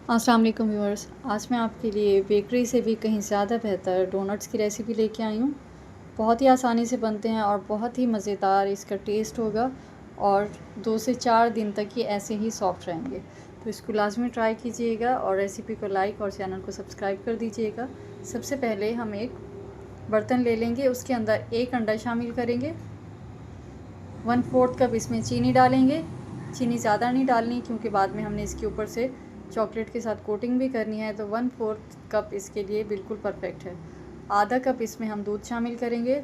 अस्सलाम वालेकुम व्यूअर्स। आज मैं आपके लिए बेकरी से भी कहीं ज़्यादा बेहतर डोनट्स की रेसिपी लेके आई हूँ। बहुत ही आसानी से बनते हैं और बहुत ही मज़ेदार इसका टेस्ट होगा और 2 से 4 दिन तक ये ऐसे ही सॉफ्ट रहेंगे। तो इसको लाज़मी ट्राई कीजिएगा और रेसिपी को लाइक और चैनल को सब्सक्राइब कर दीजिएगा। सबसे पहले हम एक बर्तन ले लेंगे, उसके अंदर 1 अंडा शामिल करेंगे। 1/4 कप इसमें चीनी डालेंगे। चीनी ज़्यादा नहीं डालनी क्योंकि बाद में हमने इसके ऊपर से चॉकलेट के साथ कोटिंग भी करनी है, तो 1/4 कप इसके लिए बिल्कुल परफेक्ट है। आधा कप इसमें हम दूध शामिल करेंगे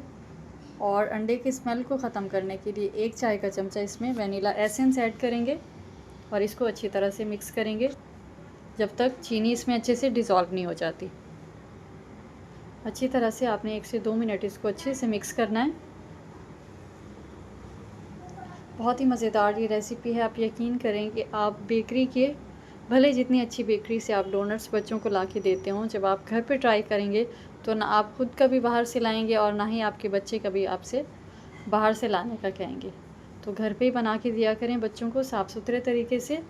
और अंडे की स्मेल को ख़त्म करने के लिए 1 चाय का चमचा इसमें वनीला एसेंस ऐड करेंगे और इसको अच्छी तरह से मिक्स करेंगे जब तक चीनी इसमें अच्छे से डिज़ोल्व नहीं हो जाती। अच्छी तरह से आपने 1 से 2 मिनट इसको अच्छे से मिक्स करना है। बहुत ही मज़ेदार ये रेसिपी है। आप यकीन करें कि आप बेकरी के भले जितनी अच्छी बेकरी से आप डोनट्स बच्चों को ला के देते हों, जब आप घर पे ट्राई करेंगे तो ना आप ख़ुद कभी बाहर से लाएंगे और ना ही आपके बच्चे कभी आपसे बाहर से लाने का कहेंगे। तो घर पे ही बना के दिया करें बच्चों को साफ़ सुथरे तरीके से।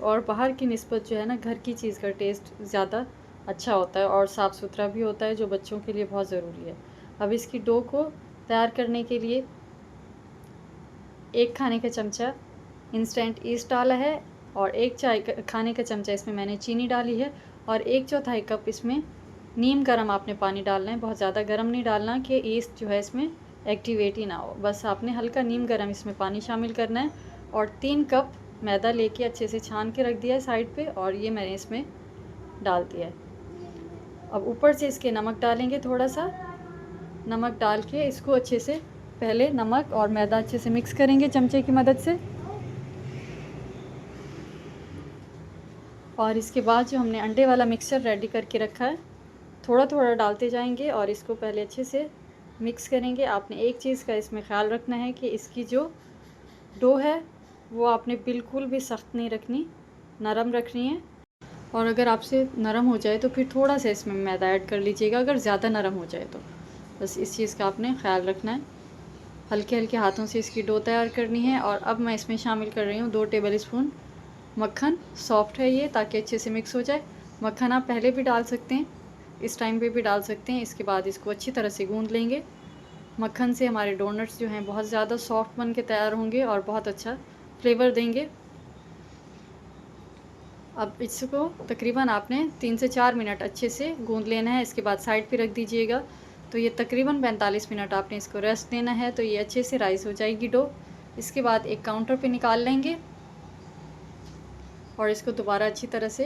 और बाहर की निस्बत जो है ना, घर की चीज़ का टेस्ट ज़्यादा अच्छा होता है और साफ़ सुथरा भी होता है, जो बच्चों के लिए बहुत ज़रूरी है। अब इसकी डो को तैयार करने के लिए 1 खाने का चमचा इंस्टेंट ईस्ट डाला है और 1 चाय खाने का चमचा इसमें मैंने चीनी डाली है और 1/4 कप इसमें नीम गर्म आपने पानी डालना है। बहुत ज़्यादा गर्म नहीं डालना कि ईस्ट जो है इसमें एक्टिवेट ही ना हो, बस आपने हल्का नीम गर्म इसमें पानी शामिल करना है। और 3 कप मैदा लेके अच्छे से छान के रख दिया है साइड पे और ये मैंने इसमें डाल दिया है। अब ऊपर से इसके नमक डालेंगे, थोड़ा सा नमक डाल के इसको अच्छे से पहले नमक और मैदा अच्छे से मिक्स करेंगे चमचे की मदद से। और इसके बाद जो हमने अंडे वाला मिक्सचर रेडी करके रखा है, थोड़ा थोड़ा डालते जाएंगे और इसको पहले अच्छे से मिक्स करेंगे। आपने एक चीज़ का इसमें ख्याल रखना है कि इसकी जो डो है वो आपने बिल्कुल भी सख्त नहीं रखनी, नरम रखनी है। और अगर आपसे नरम हो जाए तो फिर थोड़ा सा इसमें मैदा ऐड कर लीजिएगा, अगर ज़्यादा नरम हो जाए तो। बस इस चीज़ का आपने ख्याल रखना है। हल्के हल्के हाथों से इसकी डो तैयार करनी है। और अब मैं इसमें शामिल कर रही हूँ 2 टेबल स्पून मक्खन। सॉफ्ट है ये, ताकि अच्छे से मिक्स हो जाए। मक्खन आप पहले भी डाल सकते हैं, इस टाइम पे भी डाल सकते हैं। इसके बाद इसको अच्छी तरह से गूंद लेंगे। मक्खन से हमारे डोनट्स जो हैं बहुत ज़्यादा सॉफ्ट बन के तैयार होंगे और बहुत अच्छा फ्लेवर देंगे। अब इसको तकरीबन आपने 3 से 4 मिनट अच्छे से गूंद लेना है। इसके बाद साइड पे रख दीजिएगा। तो ये तकरीबन 45 मिनट आपने इसको रेस्ट देना है, तो ये अच्छे से राइस हो जाएगी डो। इसके बाद एक काउंटर पे निकाल लेंगे और इसको दोबारा अच्छी तरह से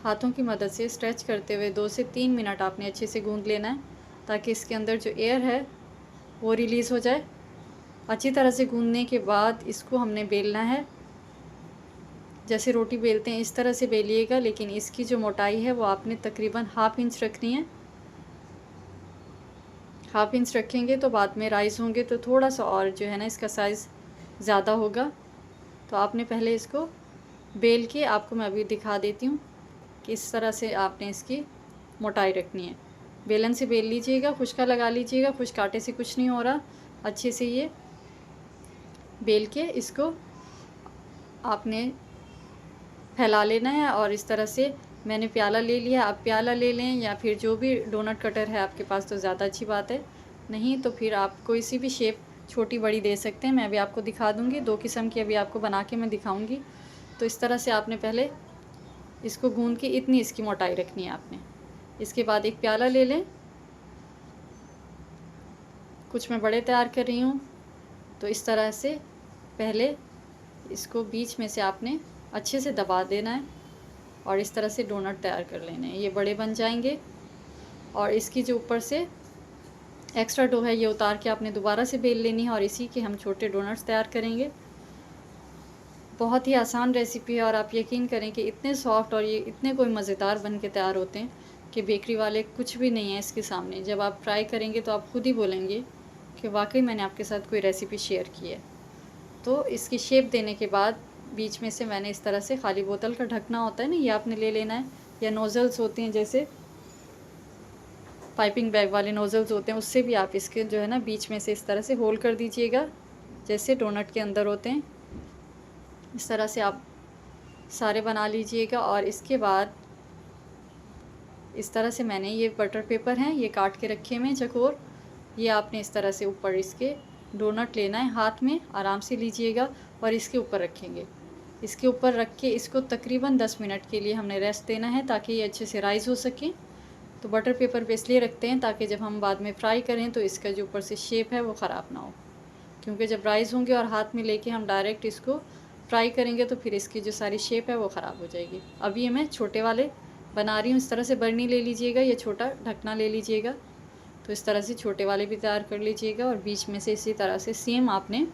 हाथों की मदद से स्ट्रेच करते हुए 2 से 3 मिनट आपने अच्छे से गूंद लेना है, ताकि इसके अंदर जो एयर है वो रिलीज़ हो जाए। अच्छी तरह से गूंदने के बाद इसको हमने बेलना है। जैसे रोटी बेलते हैं इस तरह से बेलिएगा, लेकिन इसकी जो मोटाई है वो आपने तकरीबन 1/2 इंच रखनी है। 1/2 इंच रखेंगे तो बाद में राइस होंगे तो थोड़ा सा और जो है ना इसका साइज़ ज़्यादा होगा। तो आपने पहले इसको बेल के, आपको मैं अभी दिखा देती हूँ कि इस तरह से आपने इसकी मोटाई रखनी है। बेलन से बेल लीजिएगा, खुश्का लगा लीजिएगा, खुश्क आटे से कुछ नहीं हो रहा। अच्छे से ये बेल के इसको आपने फैला लेना है। और इस तरह से मैंने प्याला ले लिया, आप प्याला ले लें या फिर जो भी डोनट कटर है आपके पास तो ज़्यादा अच्छी बात है, नहीं तो फिर आप कोई सी भी शेप छोटी बड़ी दे सकते हैं। मैं अभी आपको दिखा दूँगी, 2 किस्म की अभी आपको बना के मैं दिखाऊँगी। तो इस तरह से आपने पहले इसको गूंद के इतनी इसकी मोटाई रखनी है आपने। इसके बाद एक प्याला ले लें, कुछ मैं बड़े तैयार कर रही हूँ। तो इस तरह से पहले इसको बीच में से आपने अच्छे से दबा देना है और इस तरह से डोनट तैयार कर लेने हैं। ये बड़े बन जाएंगे और इसकी जो ऊपर से एक्स्ट्रा डो है ये उतार के आपने दोबारा से बेल लेनी है और इसी के हम छोटे डोनट्स तैयार करेंगे। बहुत ही आसान रेसिपी है और आप यकीन करें कि इतने सॉफ्ट और ये इतने कोई मज़ेदार बन के तैयार होते हैं कि बेकरी वाले कुछ भी नहीं है इसके सामने। जब आप ट्राई करेंगे तो आप खुद ही बोलेंगे कि वाकई मैंने आपके साथ कोई रेसिपी शेयर की है। तो इसकी शेप देने के बाद बीच में से मैंने इस तरह से खाली बोतल का ढकना होता है ना, ये आपने ले लेना है, या नोज़ल्स होते हैं जैसे पाइपिंग बैग वाले नोज़ल्स होते हैं, उससे भी आप इसके जो है ना बीच में से इस तरह से होल कर दीजिएगा, जैसे डोनट के अंदर होते हैं। इस तरह से आप सारे बना लीजिएगा। और इसके बाद इस तरह से मैंने ये बटर पेपर हैं ये काट के रखे हुए हैं चकोर, ये आपने इस तरह से ऊपर इसके डोनट लेना है, हाथ में आराम से लीजिएगा और इसके ऊपर रखेंगे। इसके ऊपर रख के इसको तकरीबन 10 मिनट के लिए हमने रेस्ट देना है ताकि ये अच्छे से राइज़ हो सके। तो बटर पेपर पे इसलिए रखते हैं ताकि जब हम बाद में फ्राई करें तो इसका जो ऊपर से शेप है वो ख़राब ना हो, क्योंकि जब राइज़ होंगे और हाथ में लेके हम डायरेक्ट इसको फ्राई करेंगे तो फिर इसकी जो सारी शेप है वो ख़राब हो जाएगी। अब ये मैं छोटे वाले बना रही हूँ। इस तरह से बर्नी ले लीजिएगा या छोटा ढकना ले लीजिएगा। तो इस तरह से छोटे वाले भी तैयार कर लीजिएगा और बीच में से इसी तरह से सेम आपने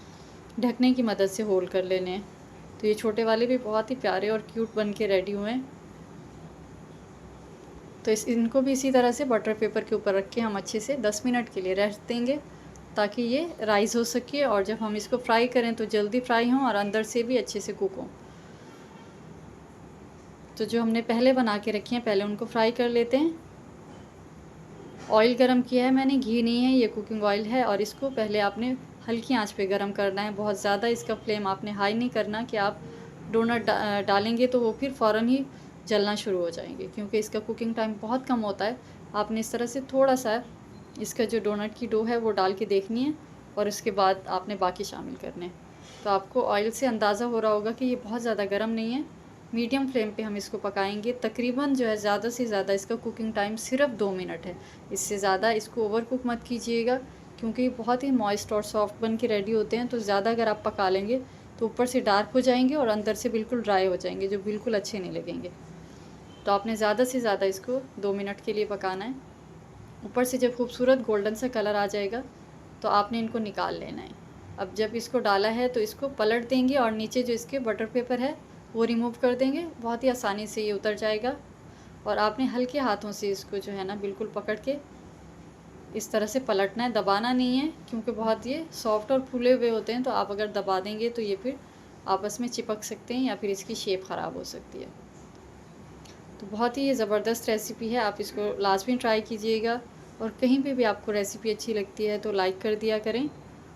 ढकने की मदद से होल कर लेने हैं। तो ये छोटे वाले भी बहुत ही प्यारे और क्यूट बन के रेडी हुए हैं। तो इनको भी इसी तरह से बटर पेपर के ऊपर रख के हम अच्छे से 10 मिनट के लिए रेस्ट देंगे ताकि ये राइज़ हो सके और जब हम इसको फ्राई करें तो जल्दी फ्राई हों और अंदर से भी अच्छे से कुक हों। तो जो हमने पहले बना के रखी हैं पहले उनको फ्राई कर लेते हैं। ऑयल गरम किया है मैंने, घी नहीं है, ये कुकिंग ऑयल है। और इसको पहले आपने हल्की आंच पे गरम करना है, बहुत ज़्यादा इसका फ्लेम आपने हाई नहीं करना कि आप डोनट डालेंगे तो वो फिर फ़ौरन ही जलना शुरू हो जाएंगे, क्योंकि इसका कुकिंग टाइम बहुत कम होता है। आपने इस तरह से थोड़ा सा इसका जो डोनट की डो है वो डाल के देखनी है और उसके बाद आपने बाकी शामिल करने हैं। तो आपको ऑयल से अंदाज़ा हो रहा होगा कि ये बहुत ज़्यादा गर्म नहीं है। मीडियम फ्लेम पे हम इसको पकाएंगे। तकरीबन जो है ज़्यादा से ज़्यादा इसका कुकिंग टाइम सिर्फ 2 मिनट है। इससे ज़्यादा इसको ओवर कुक मत कीजिएगा, क्योंकि बहुत ही मॉइस्ट और सॉफ्ट बन के रेडी होते हैं। तो ज़्यादा अगर आप पका लेंगे तो ऊपर से डार्क हो जाएंगे और अंदर से बिल्कुल ड्राई हो जाएंगे, जो बिल्कुल अच्छे नहीं लगेंगे। तो आपने ज़्यादा से ज़्यादा इसको 2 मिनट के लिए पकाना है। ऊपर से जब खूबसूरत गोल्डन सा कलर आ जाएगा तो आपने इनको निकाल लेना है। अब जब इसको डाला है तो इसको पलट देंगे और नीचे जो इसके बटर पेपर है वो रिमूव कर देंगे। बहुत ही आसानी से ये उतर जाएगा और आपने हल्के हाथों से इसको जो है ना बिल्कुल पकड़ के इस तरह से पलटना है, दबाना नहीं है, क्योंकि बहुत ये सॉफ्ट और फूले हुए होते हैं। तो आप अगर दबा देंगे तो ये फिर आपस में चिपक सकते हैं या फिर इसकी शेप ख़राब हो सकती है। तो बहुत ही ये ज़बरदस्त रेसिपी है, आप इसको लाजमी ट्राई कीजिएगा। और कहीं पे भी आपको रेसिपी अच्छी लगती है तो लाइक कर दिया करें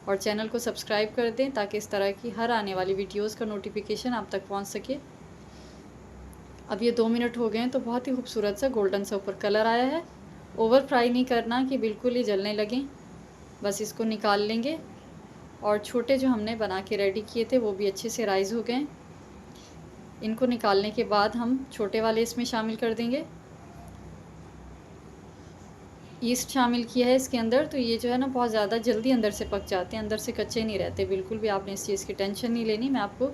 और चैनल को सब्सक्राइब कर दें ताकि इस तरह की हर आने वाली वीडियोस का नोटिफिकेशन आप तक पहुंच सके। अब ये 2 मिनट हो गए हैं तो बहुत ही खूबसूरत सा गोल्डन सा ऊपर कलर आया है। ओवर फ्राई नहीं करना कि बिल्कुल ही जलने लगें, बस इसको निकाल लेंगे। और छोटे जो हमने बना के रेडी किए थे वो भी अच्छे से राइज़ हो गए। इनको निकालने के बाद हम छोटे वाले इसमें शामिल कर देंगे। ईस्ट शामिल किया है इसके अंदर, तो ये जो है ना बहुत ज़्यादा जल्दी अंदर से पक जाते हैं, अंदर से कच्चे नहीं रहते बिल्कुल भी। आपने इस चीज़ की टेंशन नहीं लेनी, मैं आपको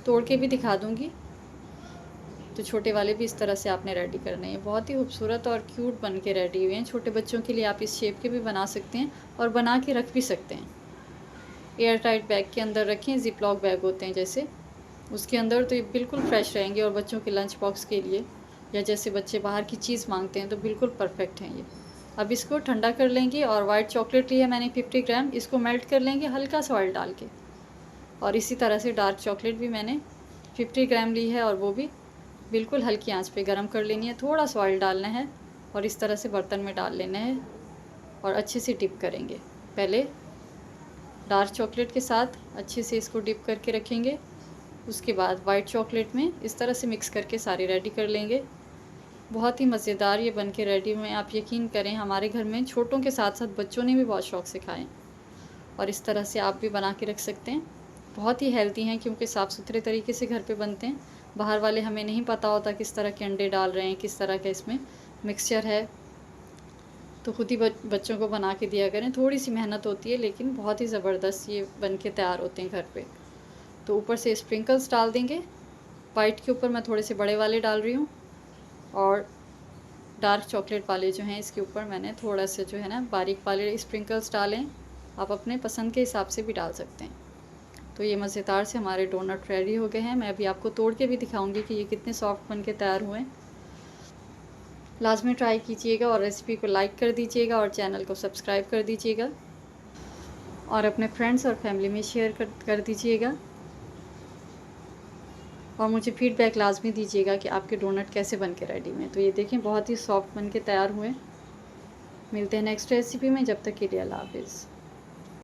तोड़ के भी दिखा दूँगी। तो छोटे वाले भी इस तरह से आपने रेडी करने हैं। बहुत ही खूबसूरत और क्यूट बन के रेडी हुए हैं। छोटे बच्चों के लिए आप इस शेप के भी बना सकते हैं और बना के रख भी सकते हैं। एयर टाइट बैग के अंदर रखें, जिप लॉक बैग होते हैं जैसे, उसके अंदर तो ये बिल्कुल फ्रेश रहेंगे। और बच्चों के लंच बॉक्स के लिए या जैसे बच्चे बाहर की चीज़ मांगते हैं तो बिल्कुल परफेक्ट हैं ये। अब इसको ठंडा कर लेंगे और वाइट चॉकलेट लिया मैंने 50 ग्राम, इसको मेल्ट कर लेंगे हल्का सा ऑयल डाल के। और इसी तरह से डार्क चॉकलेट भी मैंने 50 ग्राम ली है और वो भी बिल्कुल हल्की आंच पे गरम कर लेनी है। थोड़ा सा ऑयल डालना है और इस तरह से बर्तन में डाल लेना है और अच्छे से डिप करेंगे। पहले डार्क चॉकलेट के साथ अच्छे से इसको डिप करके रखेंगे, उसके बाद वाइट चॉकलेट में इस तरह से मिक्स करके सारे रेडी कर लेंगे। बहुत ही मज़ेदार ये बन के रेडी हुए। आप यकीन करें हमारे घर में छोटों के साथ साथ बच्चों ने भी बहुत शौक़ से खाएँ। और इस तरह से आप भी बना के रख सकते हैं। बहुत ही हेल्दी हैं क्योंकि साफ़ सुथरे तरीके से घर पे बनते हैं। बाहर वाले हमें नहीं पता होता किस तरह के अंडे डाल रहे हैं, किस तरह का इसमें मिक्सचर है। तो खुद ही बच्चों को बना के दिया करें। थोड़ी सी मेहनत होती है लेकिन बहुत ही ज़बरदस्त ये बन के तैयार होते हैं घर पे। तो ऊपर से स्प्रिंकल्स डाल देंगे। वाइट के ऊपर मैं थोड़े से बड़े वाले डाल रही हूँ और डार्क चॉकलेट वाले जो हैं इसके ऊपर मैंने थोड़ा सा जो है ना बारीक वाले स्प्रिंकल्स डालें। आप अपने पसंद के हिसाब से भी डाल सकते हैं। तो ये मज़ेदार से हमारे डोनट रेडी हो गए हैं। मैं अभी आपको तोड़ के भी दिखाऊंगी कि ये कितने सॉफ्ट बन के तैयार हुए हैं। लाजमी ट्राई कीजिएगा और रेसिपी को लाइक कर दीजिएगा और चैनल को सब्सक्राइब कर दीजिएगा और अपने फ्रेंड्स और फैमिली में शेयर कर दीजिएगा। और मुझे फ़ीडबैक लाजमी दीजिएगा कि आपके डोनट कैसे बन के रेडी हुए। तो ये देखें बहुत ही सॉफ्ट बन के तैयार हुए। मिलते हैं नेक्स्ट रेसिपी में, जब तक के लिए अल्लाह हाफ़िज़।